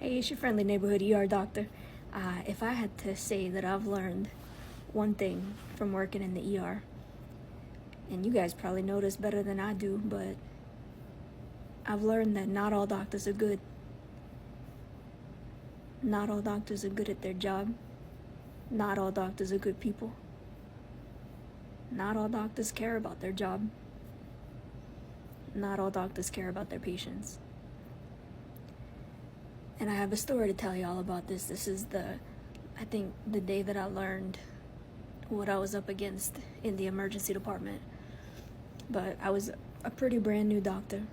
Hey, it's your friendly neighborhood ER doctor. If I had to say that I've learned one thing from working in the ER, and you guys probably know this better than I do, but I've learned that not all doctors are good. Not all doctors are good at their job. Not all doctors are good people. Not all doctors care about their job. Not all doctors care about their patients. And I have a story to tell y'all about this. This is I think, the day that I learned what I was up against in the emergency department. But I was a pretty brand new doctor.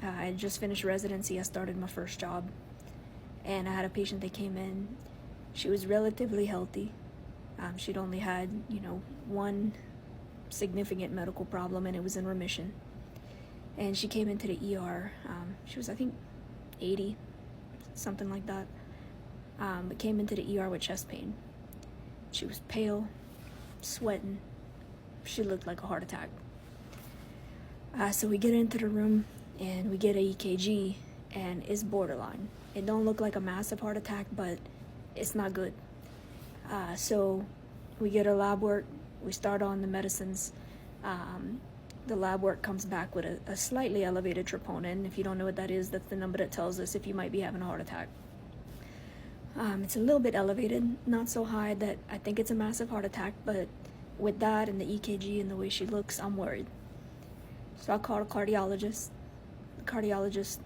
I had just finished residency. I started my first job. And I had a patient that came in. She was relatively healthy. She'd only had, one significant medical problem, and it was in remission. And she came into the ER. She was, I think, 80, something like that. But came into the ER with chest pain. She was pale, sweating. She looked like a heart attack. So we get into the room and we get a EKG, and it's borderline. It don't look like a massive heart attack, but it's not good. So we get her lab work. We start on the medicines. The lab work comes back with a slightly elevated troponin. If you don't know what that is, that's the number that tells us if you might be having a heart attack. It's a little bit elevated, not so high that I think it's a massive heart attack, but with that and the EKG and the way she looks, I'm worried. So I called a cardiologist. The cardiologist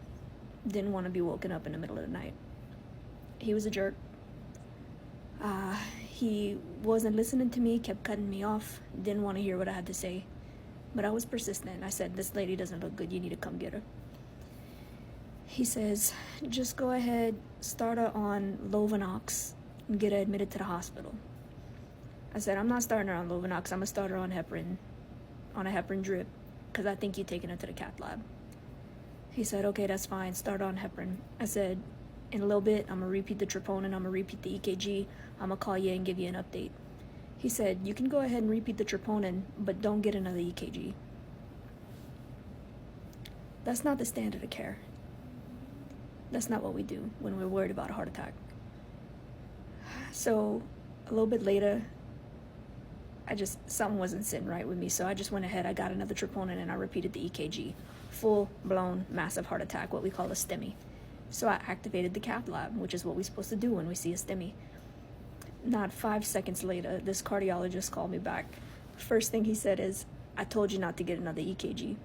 didn't want to be woken up in the middle of the night. He was a jerk. He wasn't listening to me, kept cutting me off, didn't want to hear what I had to say. But I was persistent. I said, "This lady doesn't look good, you need to come get her." He says, "Just go ahead, start her on Lovenox and get her admitted to the hospital." I said, "I'm not starting her on Lovenox, I'm gonna start her on heparin, on a heparin drip, because I think you're taking her to the cath lab." He said, "Okay, that's fine, start her on heparin." I said, "In a little bit, I'm gonna repeat the troponin, I'm gonna repeat the EKG, I'm gonna call you and give you an update." He said, "You can go ahead and repeat the troponin, but don't get another EKG." That's not the standard of care. That's not what we do when we're worried about a heart attack. So a little bit later, something wasn't sitting right with me, so I just went ahead, I got another troponin, and I repeated the EKG. Full-blown massive heart attack, what we call a STEMI. So I activated the cath lab, which is what we're supposed to do when we see a STEMI. Not 5 seconds later, this cardiologist called me back. First thing he said is, "I told you not to get another EKG."